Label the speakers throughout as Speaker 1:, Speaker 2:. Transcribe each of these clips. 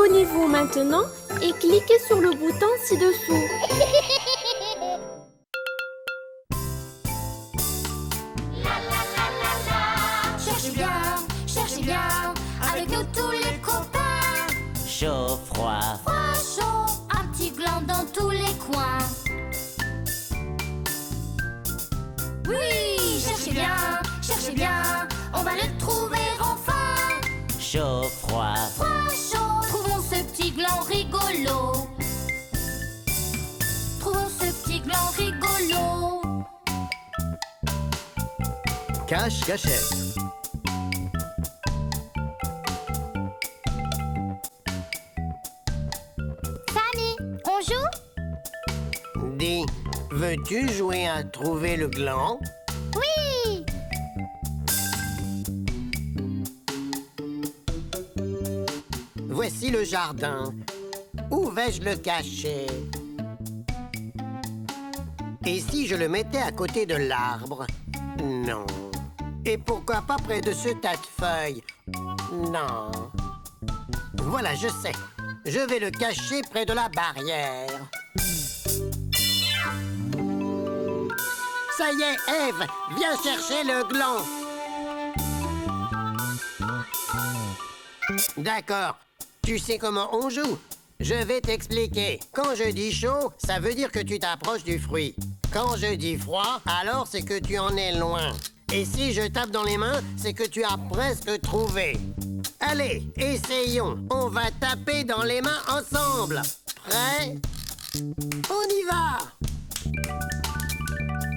Speaker 1: Abonnez-vous maintenant et cliquez sur le bouton ci-dessous.
Speaker 2: Cherchez bien, avec nous tous les copains.
Speaker 3: Chaud, froid,
Speaker 2: Froid, chaud, un petit gland dans tous les coins. Oui, cherchez bien, on va le trouver enfin.
Speaker 3: chaud, froid,
Speaker 2: Froid, chaud, trouvons ce petit gland rigolo. Trouvons ce petit gland rigolo.
Speaker 4: Cache, cachette.
Speaker 2: Samy, on joue?
Speaker 4: Dis, veux-tu jouer à trouver le gland?
Speaker 2: Oui!
Speaker 4: Voici le jardin. Où vais-je le cacher? Et si je le mettais à côté de l'arbre? Non. Et pourquoi pas près de ce tas de feuilles? Non. Voilà, je sais. Je vais le cacher près de la barrière. Ça y est, Ève, viens chercher le gland. D'accord. Tu sais comment on joue? Je vais t'expliquer. Quand je dis chaud, ça veut dire que tu t'approches du fruit. Quand je dis froid, alors c'est que tu en es loin. Et si je tape dans les mains, c'est que tu as presque trouvé. Allez, essayons. On va taper dans les mains ensemble. Prêt? On y va!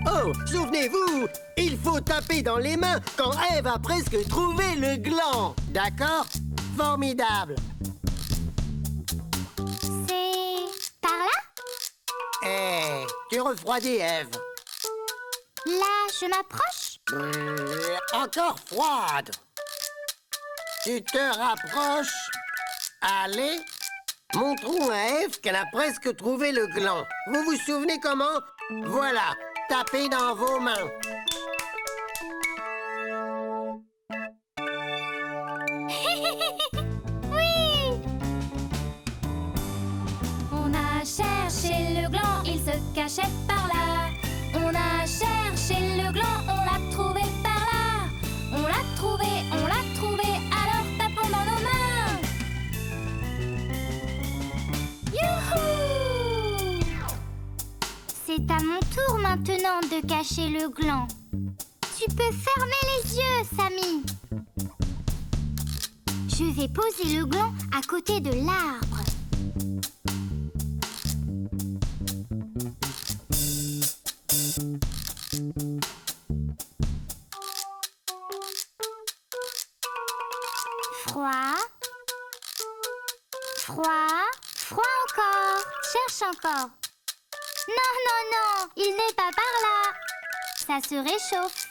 Speaker 4: Oh, souvenez-vous, il faut taper dans les mains quand Ève a presque trouvé le gland. D'accord? Formidable.
Speaker 2: C'est par là?
Speaker 4: Eh, tu refroidis, Ève.
Speaker 2: Là, je m'approche?
Speaker 4: Encore froide. Tu te rapproches. Allez, montrons à Ève qu'elle a presque trouvé le gland. Vous vous souvenez comment? Voilà, tapez dans vos mains.
Speaker 2: Oui! On a cherché le gland, il se cachait par là. On a cherché le gland, on l'a trouvé par là. On l'a trouvé, alors tapons dans nos mains. Youhou! C'est à mon tour maintenant de cacher le gland. Tu peux fermer les yeux, Samy. Je vais poser le gland à côté de l'arbre. Froid. Froid. Froid encore. Cherche encore. Non, il n'est pas par là. Ça se réchauffe.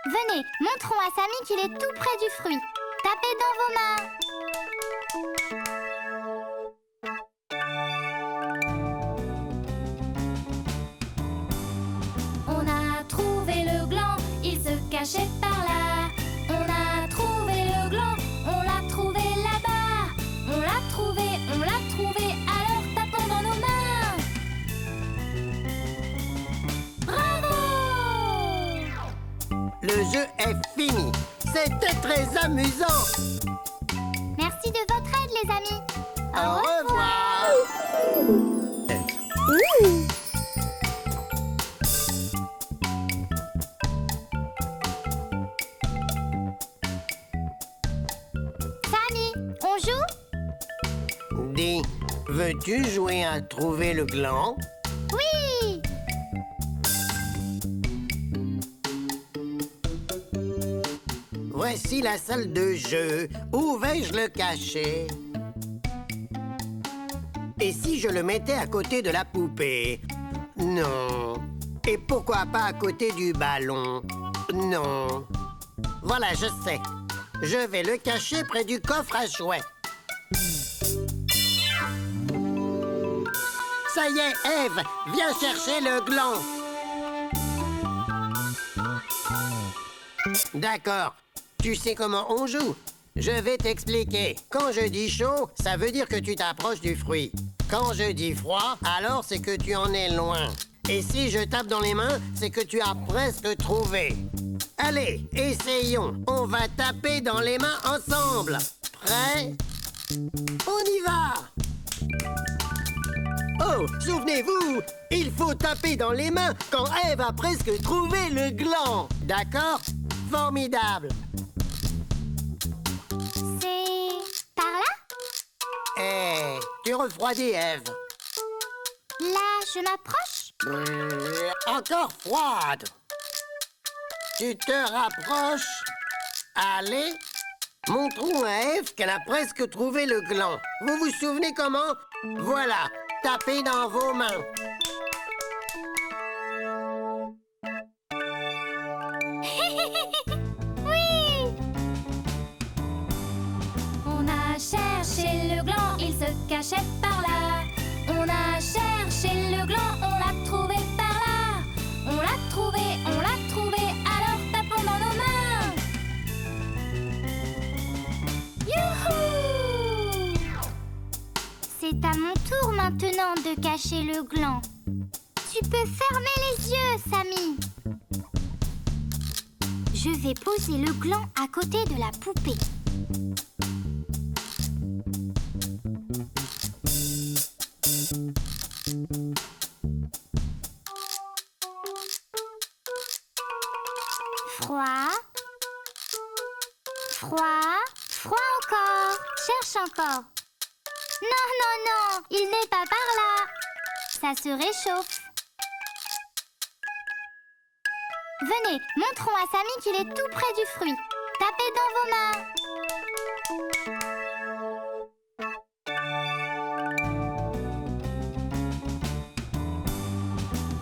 Speaker 2: Venez, montrons à Samy qu'il est tout près du fruit. Tapez dans vos mains. On a trouvé le gland, il se cachait par là. On a trouvé le gland, on l'a trouvé là-bas. On l'a trouvé, alors tapons dans nos mains. Bravo!
Speaker 4: Le jeu est fini. C'était très amusant.
Speaker 2: Merci de votre aide, les amis.
Speaker 4: Au revoir.
Speaker 2: Samy, on joue?
Speaker 4: Dis, veux-tu jouer à trouver le gland?
Speaker 2: Oui!
Speaker 4: Voici la salle de jeu. Où vais-je le cacher? Et si je le mettais à côté de la poupée? Non. Et pourquoi pas à côté du ballon? Non. Voilà, je sais. Je vais le cacher près du coffre à jouets. Ça y est, Ève, viens chercher le gland. D'accord. Tu sais comment on joue? Je vais t'expliquer. Quand je dis chaud, ça veut dire que tu t'approches du fruit. Quand je dis froid, alors c'est que tu en es loin. Et si je tape dans les mains, c'est que tu as presque trouvé. Allez, essayons. On va taper dans les mains ensemble. Prêt? On y va! Oh, souvenez-vous, il faut taper dans les mains quand Ève a presque trouvé le gland. D'accord? Formidable.
Speaker 2: C'est par là?
Speaker 4: Eh, tu refroidis, Ève.
Speaker 2: Là, je m'approche?
Speaker 4: Encore froide. Tu te rapproches. Allez. Montrons à Ève qu'elle a presque trouvé le gland. Vous vous souvenez comment? Voilà. Tapez dans vos mains.
Speaker 2: Oui! On a cherché le gland, il se cachait par là. On a cherché le gland, on l'a trouvé par là. On l'a trouvé, alors tapons dans nos mains. Youhou! C'est à mon tour maintenant de cacher le gland. Tu peux fermer les yeux, Samy. Je vais poser le gland à côté de la poupée. Froid. Froid. Froid encore. Cherche encore. Non, non, non, il n'est pas par là. Ça se réchauffe. Venez, montrons à Samy qu'il est tout près du fruit. Tapez dans vos mains.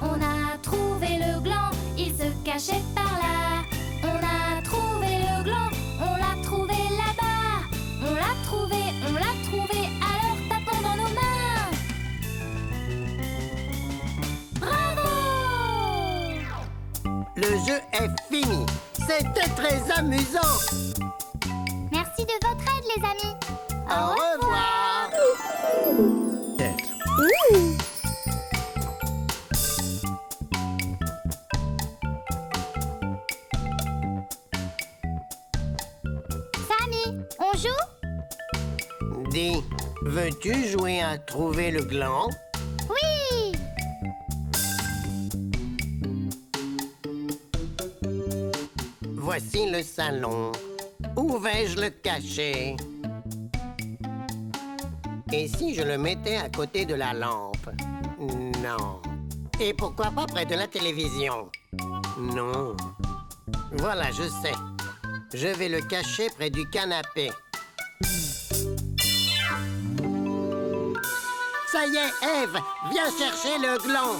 Speaker 2: On a trouvé le gland, il se cachait par là. On a trouvé le gland, on l'a trouvé là-bas. On l'a trouvé, alors tapons dans nos mains. Bravo!
Speaker 4: Le jeu est fini. C'était très amusant.
Speaker 2: Merci de votre aide, les amis.
Speaker 4: Au revoir.
Speaker 2: Samy, on joue?
Speaker 4: Dis, veux-tu jouer à trouver le gland?
Speaker 2: Oui!
Speaker 4: Voici le salon. Où vais-je le cacher? Et si je le mettais à côté de la lampe? Non. Et pourquoi pas près de la télévision? Non. Voilà, je sais. Je vais le cacher près du canapé. Ça y est, Ève, viens chercher le gland.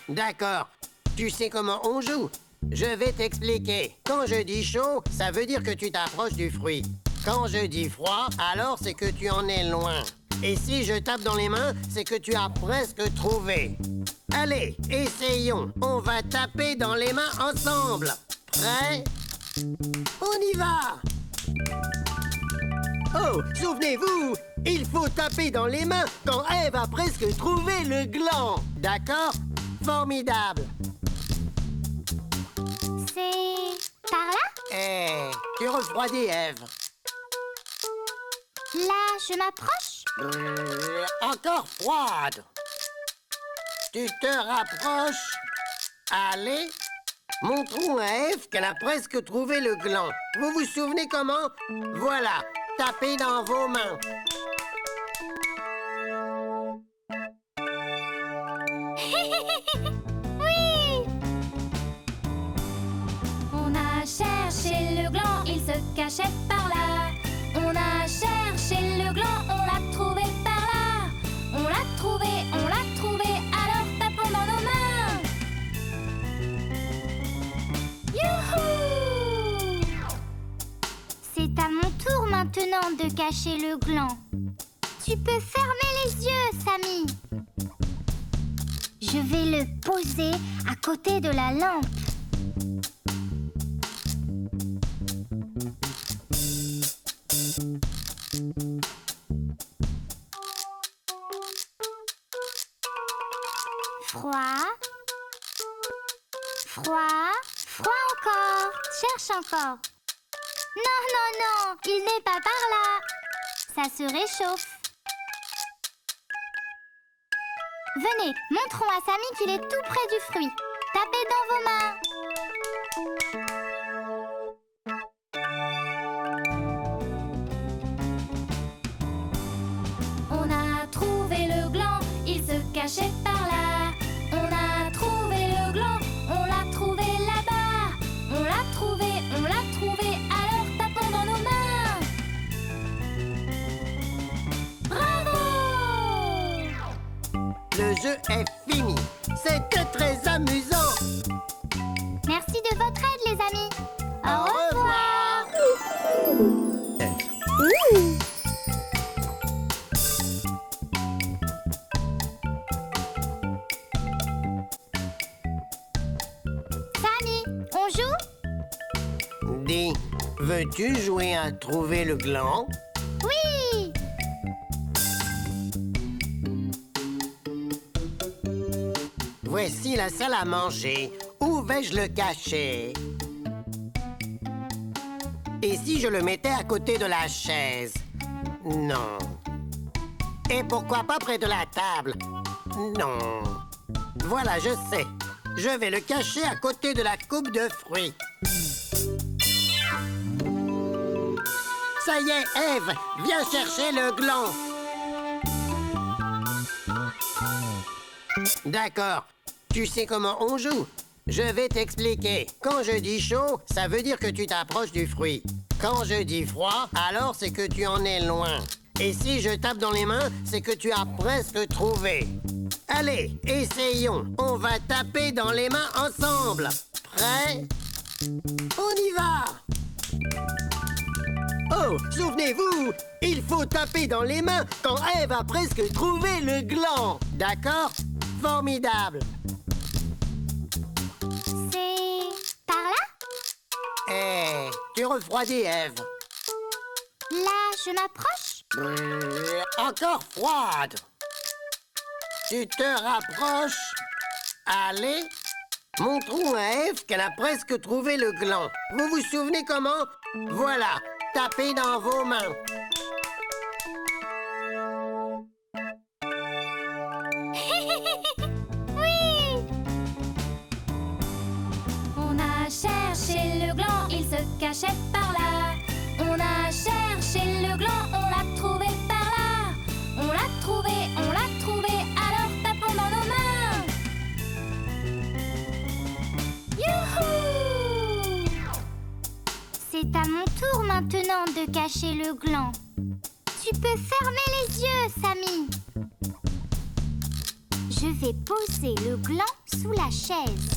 Speaker 4: D'accord. Tu sais comment on joue? Je vais t'expliquer. Quand je dis chaud, ça veut dire que tu t'approches du fruit. Quand je dis froid, alors c'est que tu en es loin. Et si je tape dans les mains, c'est que tu as presque trouvé. Allez, essayons. On va taper dans les mains ensemble. Prêt? On y va! Oh, souvenez-vous, il faut taper dans les mains quand Ève a presque trouvé le gland. D'accord? Formidable.
Speaker 2: C'est par là?
Speaker 4: Eh, tu refroidis, Ève.
Speaker 2: Là, je m'approche?
Speaker 4: Encore froide. Tu te rapproches. Allez. Montrons à Ève qu'elle a presque trouvé le gland. Vous vous souvenez comment? Voilà. Tapez dans vos mains.
Speaker 2: Oui! On a cherché le gland, il se cachait par là. On a cherché le gland, on l'a trouvé par là. On l'a trouvé, alors tapons dans nos mains. Youhou! C'est à mon tour maintenant de cacher le gland. Tu peux fermer les yeux, Samy. Je vais le poser à côté de la lampe. Froid, froid encore. Cherche encore. Non, non, non, il n'est pas par là. Ça se réchauffe. Venez, montrons à Samy qu'il est tout près du fruit. Tapez dans vos mains. On a trouvé le gland, il se cachait par là. On a trouvé le gland, on l'a trouvé là-bas. On l'a trouvé, alors tapons dans nos mains. Bravo!
Speaker 4: Le jeu est fini. C'était très amusant.
Speaker 2: Merci de votre aide, les amis.
Speaker 4: Au revoir.
Speaker 2: Samy, on joue?
Speaker 4: Dis, veux-tu jouer à trouver le gland?
Speaker 2: Oui!
Speaker 4: Voici la salle à manger. Où vais-je le cacher? Et si je le mettais à côté de la chaise? Non. Et pourquoi pas près de la table? Non. Voilà, je sais. Je vais le cacher à côté de la coupe de fruits. Ça y est, Ève, viens chercher le gland. D'accord. Tu sais comment on joue? Je vais t'expliquer. Quand je dis chaud, ça veut dire que tu t'approches du fruit. Quand je dis froid, alors c'est que tu en es loin. Et si je tape dans les mains, c'est que tu as presque trouvé. Allez, essayons. On va taper dans les mains ensemble. Prêt? On y va! Oh, souvenez-vous, il faut taper dans les mains quand Ève a presque trouvé le gland. D'accord? Formidable.
Speaker 2: C'est par là?
Speaker 4: Eh, tu refroidis, Ève.
Speaker 2: Là, je m'approche?
Speaker 4: Encore froide. Tu te rapproches. Allez. Montrons à Ève qu'elle a presque trouvé le gland. Vous vous souvenez comment? Voilà. Tapez dans vos mains.
Speaker 2: Oui! On a cherché le gland, il se cachait par là. On a cherché le gland, on l'a trouvé par là. On l'a trouvé, alors tapons dans nos mains. Youhou! C'est à mon tour maintenant de cacher le gland. Tu peux fermer les yeux, Samy. Je vais poser le gland sous la chaise.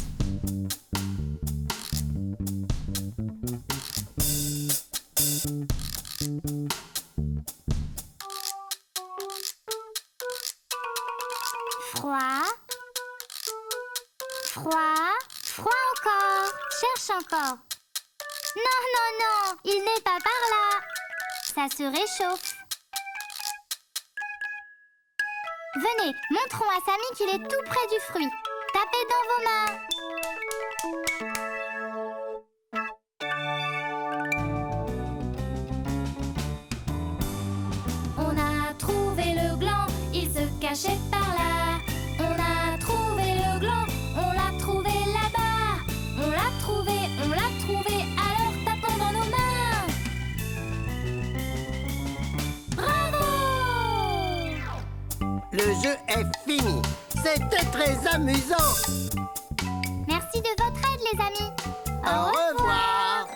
Speaker 2: Froid. Froid. Froid encore. Cherche encore. Non, non, non, il n'est pas par là. Ça se réchauffe. Venez, montrons à Samy qu'il est tout près du fruit. Tapez dans vos mains. On a trouvé le gland, il se cachait par là. On a trouvé le gland, on l'a trouvé là-bas. On l'a trouvé, alors tapons dans nos mains. Bravo!
Speaker 4: Le jeu est fini. C'était très amusant.
Speaker 2: Merci de votre aide, les amis.
Speaker 4: Au revoir.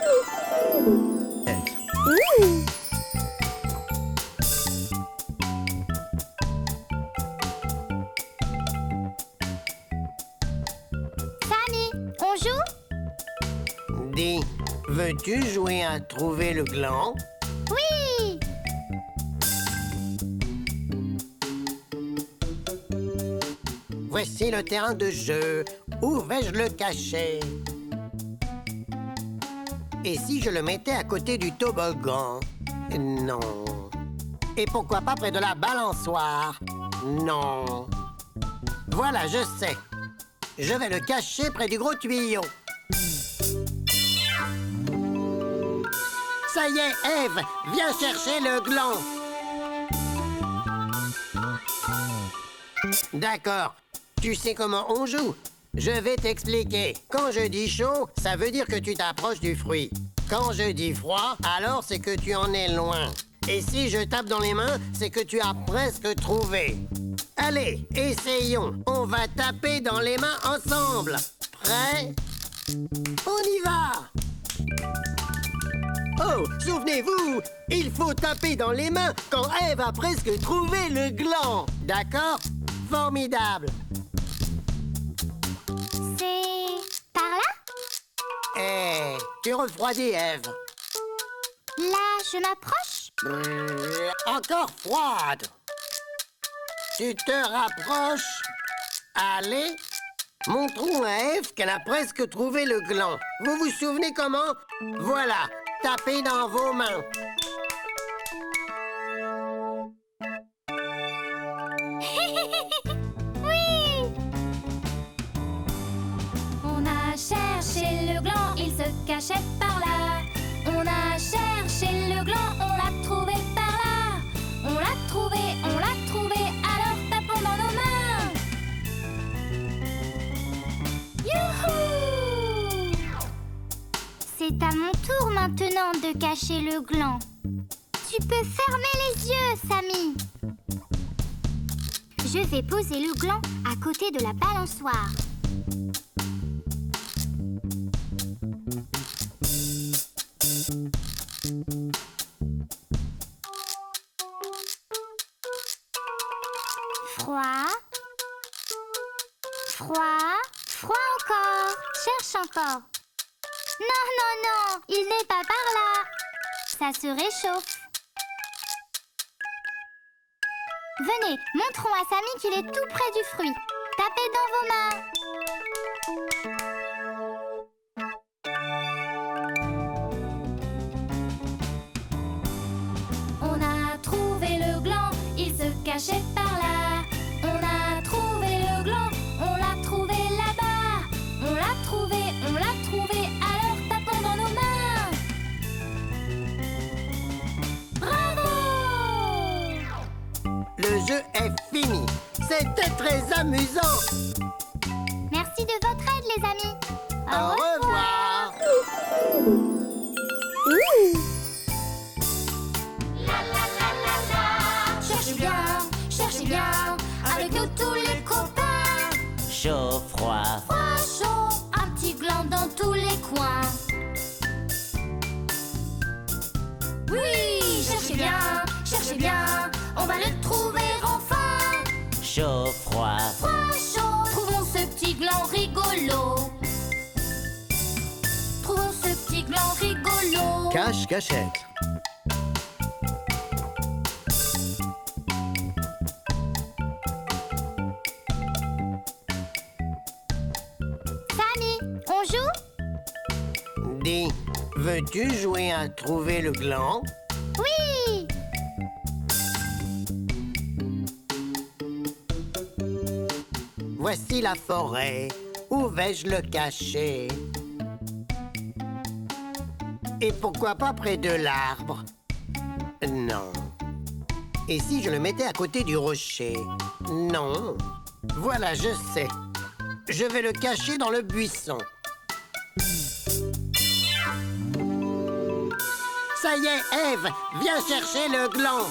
Speaker 2: Samy, on joue?
Speaker 4: Dis, veux-tu jouer à trouver le gland?
Speaker 2: Oui!
Speaker 4: Voici le terrain de jeu. Où vais-je le cacher? Et si je le mettais à côté du toboggan? Non. Et pourquoi pas près de la balançoire? Non. Voilà, je sais. Je vais le cacher près du gros tuyau. Ça y est, Ève, viens chercher le gland. D'accord. Tu sais comment on joue? Je vais t'expliquer. Quand je dis chaud, ça veut dire que tu t'approches du fruit. Quand je dis froid, alors c'est que tu en es loin. Et si je tape dans les mains, c'est que tu as presque trouvé. Allez, essayons. On va taper dans les mains ensemble. Prêt? On y va! Oh, souvenez-vous, il faut taper dans les mains quand Ève a presque trouvé le gland. D'accord? Formidable.
Speaker 2: C'est par là?
Speaker 4: Eh, tu refroidis, Ève.
Speaker 2: Là, je m'approche?
Speaker 4: Encore froide. Tu te rapproches. Allez. Montrons à Ève qu'elle a presque trouvé le gland. Vous vous souvenez comment? Voilà. Tapez dans vos mains.
Speaker 2: Oui! On a cherché le gland, il se cachait par là. On a cherché le gland, on l'a trouvé par là. On l'a trouvé, alors tapons dans nos mains. Youhou! C'est à mon tour maintenant de cacher le gland. Tu peux fermer les yeux, Samy. Je vais poser le gland à côté de la balançoire. Froid. Froid. Froid encore. Cherche encore. Non, non, non, il n'est pas par là. Ça se réchauffe. Venez, montrons à Samy qu'il est tout près du fruit. Tapez dans vos mains. On a trouvé le gland, il se cachait par là. On a trouvé le gland, on l'a trouvé là-bas. On l'a trouvé, alors tapons dans nos mains. Bravo!
Speaker 4: Le jeu est fini. C'était très amusant.
Speaker 2: Merci de votre aide, les amis.
Speaker 4: Au revoir.
Speaker 2: Cherchez bien, avec nous tous les copains.
Speaker 3: Chaud, froid,
Speaker 2: Froid, chaud, un petit gland dans tous les coins. Oui, cherchez bien, on va le trouver enfin.
Speaker 3: chaud, froid,
Speaker 2: Froid, chaud, trouvons ce petit gland rigolo. Trouvons ce petit gland rigolo.
Speaker 5: Cache-cachette.
Speaker 2: Samy, on joue?
Speaker 4: Dis, veux-tu jouer à trouver le gland?
Speaker 2: Oui!
Speaker 4: Voici la forêt. Où vais-je le cacher? Et pourquoi pas près de l'arbre? Non. Et si je le mettais à côté du rocher? Non. Voilà, je sais. Je vais le cacher dans le buisson. Ça y est, Ève, viens chercher le gland.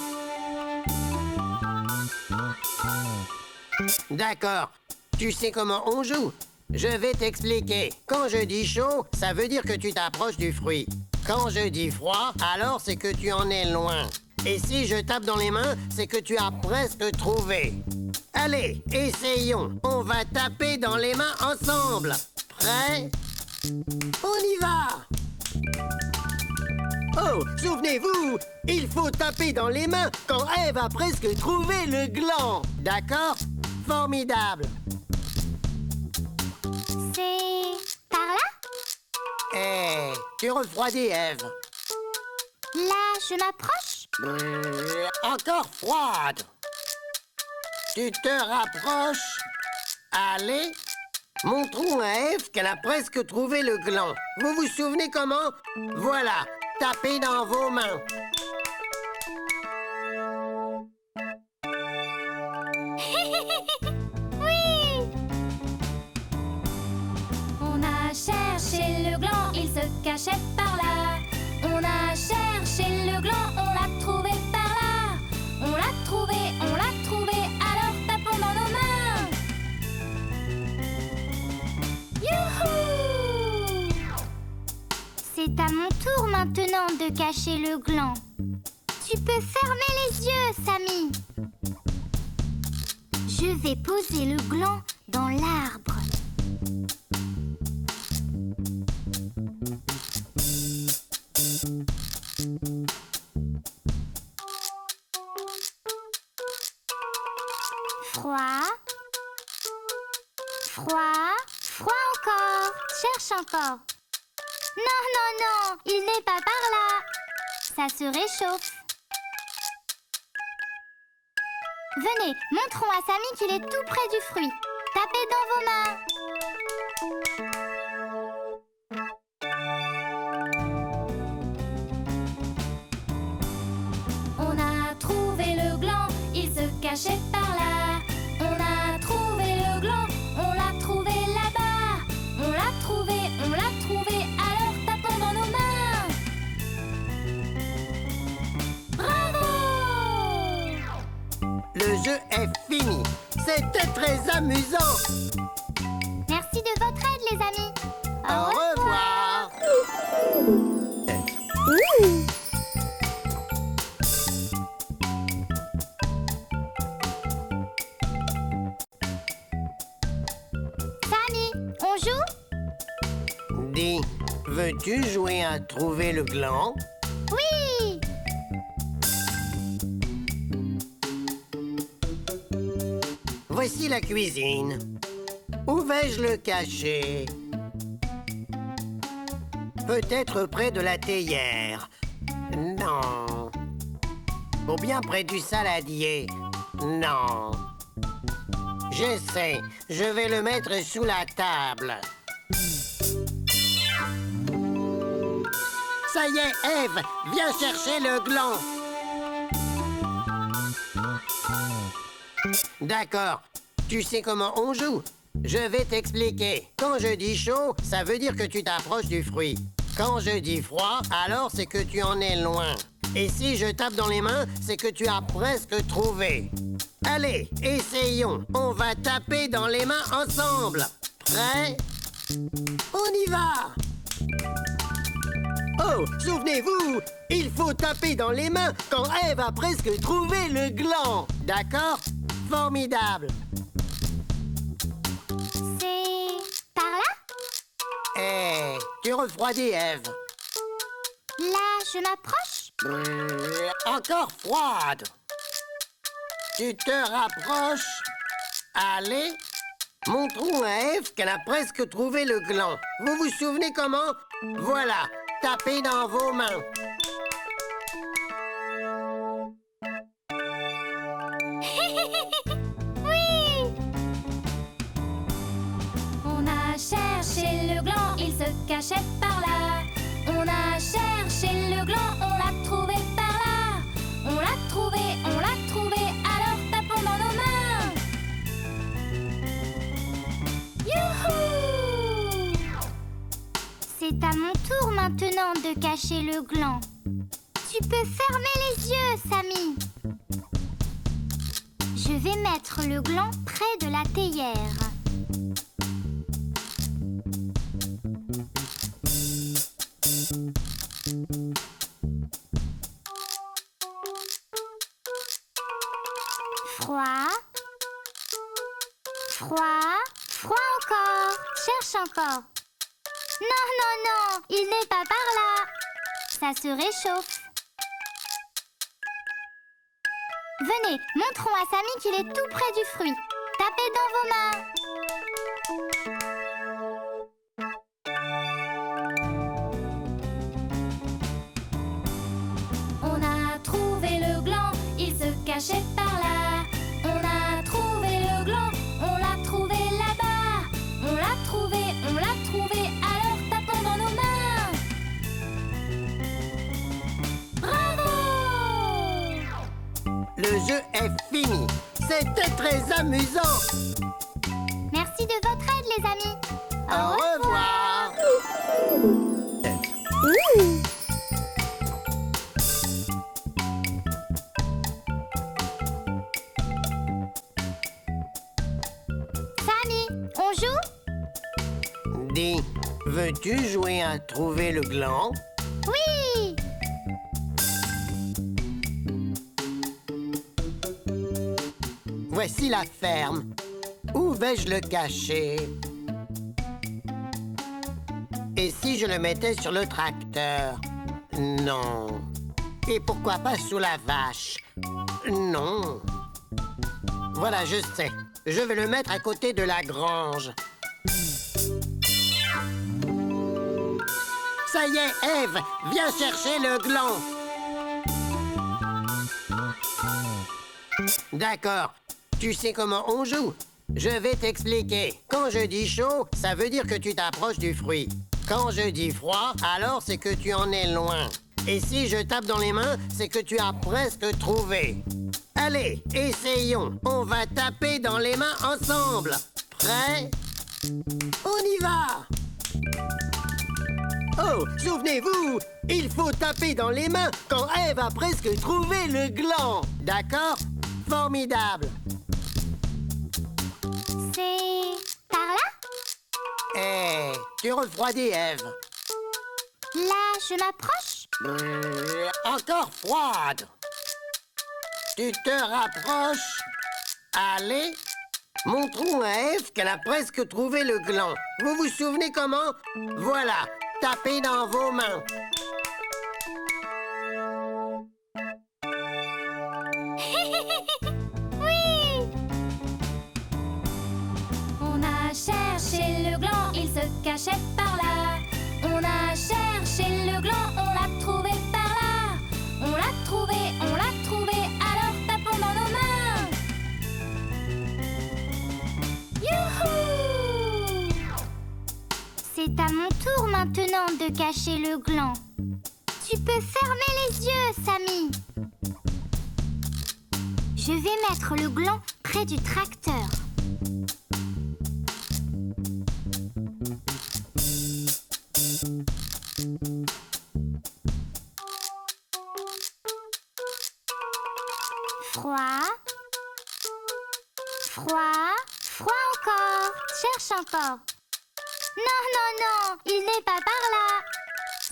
Speaker 4: D'accord. Tu sais comment on joue? Je vais t'expliquer. Quand je dis chaud, ça veut dire que tu t'approches du fruit. Quand je dis froid, alors c'est que tu en es loin. Et si je tape dans les mains, c'est que tu as presque trouvé. Allez, essayons. On va taper dans les mains ensemble. Prêt? On y va! Oh, souvenez-vous, il faut taper dans les mains quand Ève a presque trouvé le gland. D'accord? Formidable.
Speaker 2: C'est par là?
Speaker 4: Eh, tu refroidis, Ève.
Speaker 2: Là, je m'approche?
Speaker 4: Encore froide. Tu te rapproches. Allez. Montrons à Ève qu'elle a presque trouvé le gland. Vous vous souvenez comment? Voilà, tapez dans vos mains.
Speaker 2: Oui! On a cherché le gland, il se cachait par là. On a cherché le gland, on l'a trouvé par là. On l'a trouvé, alors tapons dans nos mains. Youhou! C'est à mon tour maintenant de cacher le gland. Tu peux fermer les yeux, Samy. Je vais poser le gland dans l'arbre. Froid. Froid. Froid encore. Cherche encore. Non, non, non, il n'est pas par là. Ça se réchauffe. Venez, montrons à Samy qu'il est tout près du fruit. Tapez dans vos mains. On a trouvé le gland, il se cachait par là. On a trouvé le gland, on l'a trouvé là-bas. On l'a trouvé, alors tapons dans nos mains. Bravo!
Speaker 4: Le jeu est fini. C'était très amusant.
Speaker 2: Merci de votre aide, les amis.
Speaker 4: Au revoir.
Speaker 2: Samy, on joue?
Speaker 4: Dis, veux-tu jouer à trouver le gland?
Speaker 2: Oui!
Speaker 4: Voici la cuisine. Où vais-je le cacher? Peut-être près de la théière. Non. Ou bien près du saladier. Non. Je sais, je vais le mettre sous la table. Ça y est, Ève, viens chercher le gland. D'accord. Tu sais comment on joue? Je vais t'expliquer. Quand je dis chaud, ça veut dire que tu t'approches du fruit. Quand je dis froid, alors c'est que tu en es loin. Et si je tape dans les mains, c'est que tu as presque trouvé. Allez, essayons. On va taper dans les mains ensemble. Prêt? On y va! Oh, souvenez-vous, il faut taper dans les mains quand Ève a presque trouvé le gland. D'accord? Formidable.
Speaker 2: C'est par là?
Speaker 4: Eh, tu refroidis, Ève.
Speaker 2: Là, je m'approche?
Speaker 4: Encore froide. Tu te rapproches. Allez. Montrons à Ève qu'elle a presque trouvé le gland. Vous vous souvenez comment? Voilà. Tapez dans vos mains.
Speaker 2: Oui! On a cherché le gland, il se cachait par là. On a cherché le gland, on l'a trouvé par là. On l'a trouvé, alors tapons dans nos mains. Youhou! C'est à mon tour maintenant de cacher le gland. Tu peux fermer les yeux, Samy. Je vais mettre le gland près de la théière. Froid. Froid. Froid encore. Cherche encore. Non, non, non, il n'est pas par là. Ça se réchauffe. Venez, montrons à Samy qu'il est tout près du fruit. Tapez dans vos mains. On a trouvé le gland, il se cachait par là. On a trouvé le gland, on l'a trouvé là-bas. On l'a
Speaker 4: C'était très amusant.
Speaker 2: Merci de votre aide, les amis.
Speaker 4: Au revoir.
Speaker 2: Samy, on joue?
Speaker 4: Dis, veux-tu jouer à trouver le gland?
Speaker 2: Oui!
Speaker 4: Voici la ferme. Où vais-je le cacher? Et si je le mettais sur le tracteur? Non. Et pourquoi pas sous la vache? Non. Voilà, je sais. Je vais le mettre à côté de la grange. Ça y est, Ève, viens chercher le gland. D'accord. Tu sais comment on joue? Je vais t'expliquer. Quand je dis chaud, ça veut dire que tu t'approches du fruit. Quand je dis froid, alors c'est que tu en es loin. Et si je tape dans les mains, c'est que tu as presque trouvé. Allez, essayons. On va taper dans les mains ensemble. Prêt? On y va! Oh, souvenez-vous, il faut taper dans les mains quand Ève a presque trouvé le gland. D'accord? Formidable.
Speaker 2: C'est par là?
Speaker 4: Tu refroidis, Ève.
Speaker 2: Là, je m'approche?
Speaker 4: Encore froide. Tu te rapproches. Allez. Montrons à Ève qu'elle a presque trouvé le gland. Vous vous souvenez comment? Voilà. Tapez dans vos mains.
Speaker 2: Oui! On a cherché le gland, il se cachait par là. On a cherché le gland, on l'a trouvé par là. On l'a trouvé, alors tapons dans nos mains. Youhou! C'est à mon tour maintenant de cacher le gland. Tu peux fermer les yeux, Samy. Je vais mettre le gland près du tracteur. Froid. Froid. Froid encore. Cherche encore. Non, non, non, il n'est pas par là.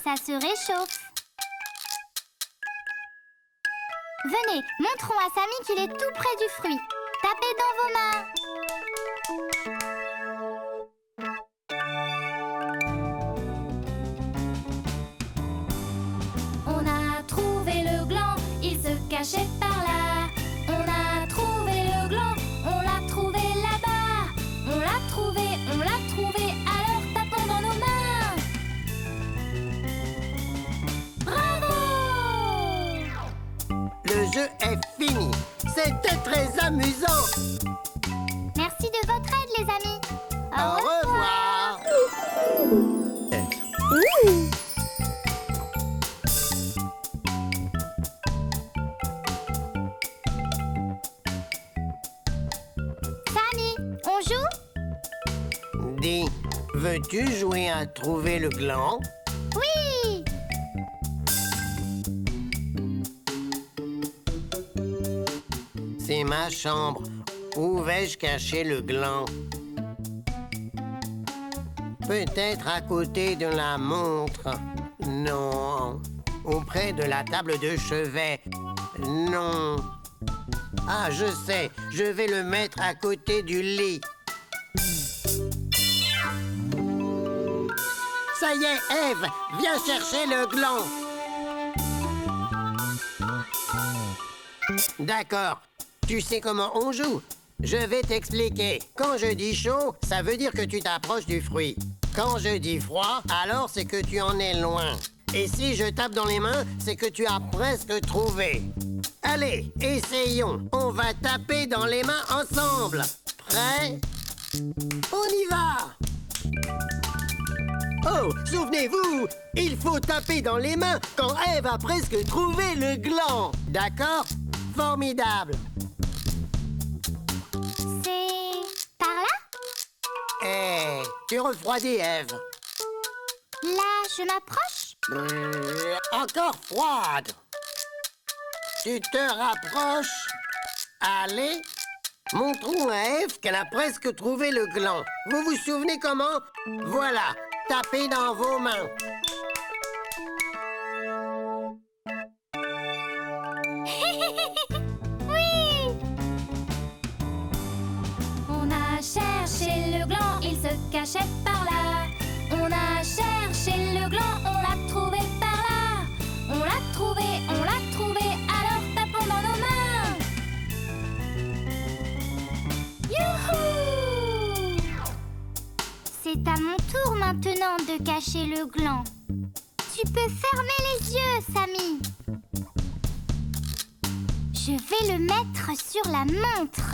Speaker 2: Ça se réchauffe. Venez, montrons à Samy qu'il est tout près du fruit. Tapez dans vos mains. On a trouvé le gland, il se cachait par là. On a trouvé le gland, on l'a trouvé là-bas. On l'a trouvé, alors tapons dans nos mains. Bravo!
Speaker 4: Le jeu est fini. C'était très amusant.
Speaker 2: Merci de votre aide, les amis.
Speaker 4: Au revoir.
Speaker 2: Samy, on joue?
Speaker 4: Dis, veux-tu jouer à trouver le gland?
Speaker 2: Oui!
Speaker 4: C'est ma chambre. Où vais-je cacher le gland? Peut-être à côté de la montre. Non. Auprès de la table de chevet. Non. Ah, je sais. Je vais le mettre à côté du lit. Ça y est, Ève, viens chercher le gland. D'accord. Tu sais comment on joue? Je vais t'expliquer. Quand je dis chaud, ça veut dire que tu t'approches du fruit. Quand je dis froid, alors c'est que tu en es loin. Et si je tape dans les mains, c'est que tu as presque trouvé. Allez, essayons. On va taper dans les mains ensemble. Prêt? On y va! Oh, souvenez-vous, il faut taper dans les mains quand Ève a presque trouvé le gland. D'accord? Formidable. tu refroidis Ève.
Speaker 2: Là, je m'approche.
Speaker 4: Encore froide. Tu te rapproches. Allez. Montrons à Ève qu'elle a presque trouvé le gland. Vous vous souvenez comment? Voilà, tapez dans vos mains.
Speaker 2: Oui! On a cherché le gland, il se cachait par là. On a cherché le gland, on l'a trouvé par là. On l'a trouvé, alors tapons dans nos mains. Youhou! C'est à mon tour maintenant de cacher le gland. Tu peux fermer les yeux, Samy. Je vais le mettre sur la montre.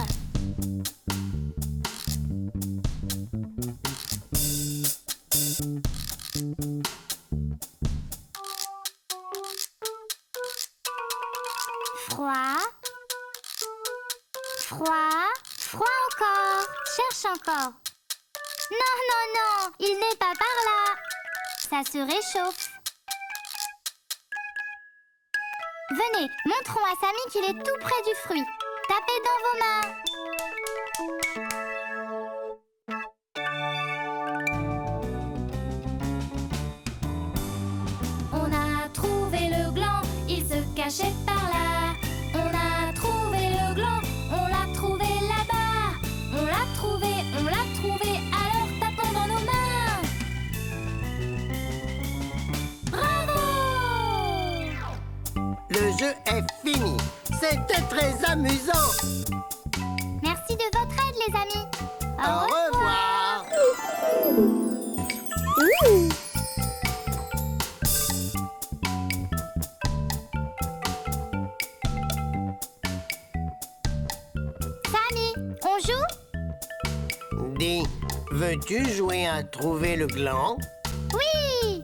Speaker 2: Froid. Froid. Froid encore. Cherche encore. Non, non, non, il n'est pas par là. Ça se réchauffe. Venez, montrons à Samy qu'il est tout près du fruit. Tapez dans vos mains. On a trouvé le gland, il se cachait par là. On a trouvé le gland, on l'a trouvé là-bas. On l'a trouvé, alors tapons dans nos mains. Bravo!
Speaker 4: Le jeu est fini. C'était très amusant.
Speaker 2: Merci de votre aide, les amis.
Speaker 4: Au revoir.
Speaker 2: Samy, on joue?
Speaker 4: Dis, veux-tu jouer à trouver le gland?
Speaker 2: Oui!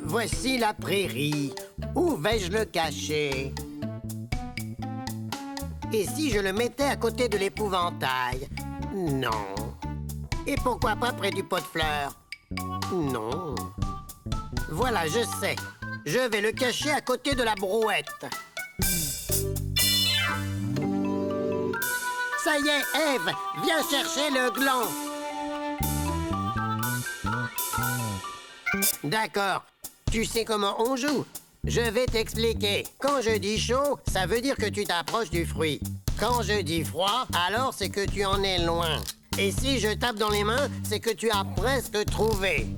Speaker 4: Voici la prairie. Où vais-je le cacher? Et si je le mettais à côté de l'épouvantail? Non. Et pourquoi pas près du pot de fleurs? Non. Voilà, je sais. Je vais le cacher à côté de la brouette. Ça y est, Ève, viens chercher le gland. D'accord. Tu sais comment on joue? Je vais t'expliquer. Quand je dis chaud, ça veut dire que tu t'approches du fruit. Quand je dis froid, alors c'est que tu en es loin. Et si je tape dans les mains, c'est que tu as presque trouvé.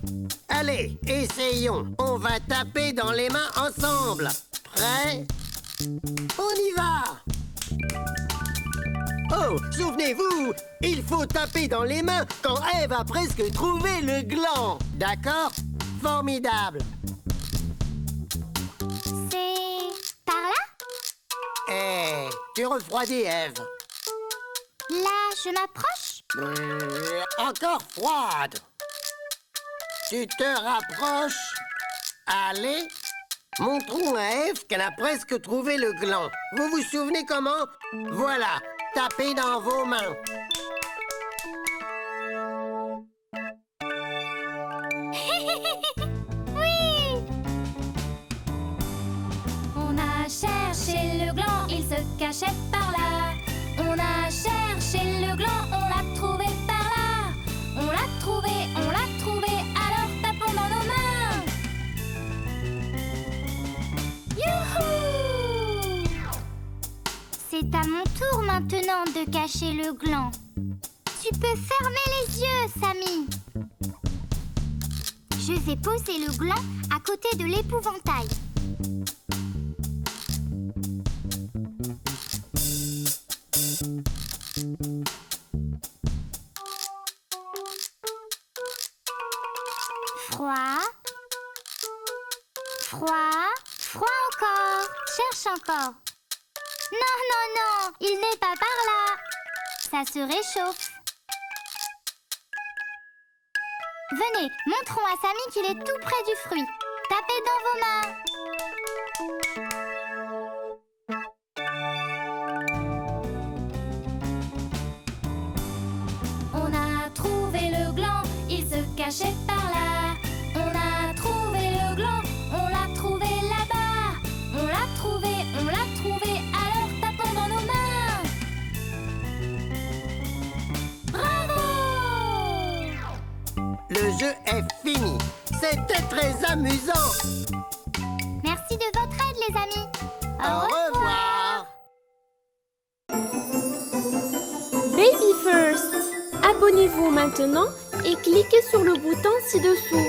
Speaker 4: Allez, essayons. On va taper dans les mains ensemble. Prêt? On y va! Oh, souvenez-vous, il faut taper dans les mains quand Ève a presque trouvé le gland. D'accord? Formidable.
Speaker 2: C'est par là?
Speaker 4: Eh, tu refroidis, Ève.
Speaker 2: Là, je m'approche.
Speaker 4: Encore froide. Tu te rapproches. Allez. Montrons à Ève qu'elle a presque trouvé le gland. Vous vous souvenez comment? Voilà, tapez dans vos mains.
Speaker 2: Oui! On a cherché le gland, il se cachait par là. On a cherché le gland, on l'a trouvé par là. On l'a trouvé, alors tapons dans nos mains. Youhou! C'est à mon tour maintenant de cacher le gland. Tu peux fermer les yeux, Samy. Je vais poser le gland à côté de l'épouvantail. Froid. Froid. Froid encore. Cherche encore. Non, non, non, il n'est pas par là. Ça se réchauffe. Venez, montrons à Samy qu'il est tout près du fruit. Tapez dans vos mains. cachait par là. On a trouvé le gland, on l'a trouvé là-bas. On l'a trouvé, alors tapons dans nos mains. Bravo!
Speaker 4: Le jeu est fini. C'était très amusant.
Speaker 2: Merci de votre aide, les amis.
Speaker 4: Au revoir.
Speaker 1: Baby First. Abonnez-vous maintenant et cliquez sur le bouton ci-dessous.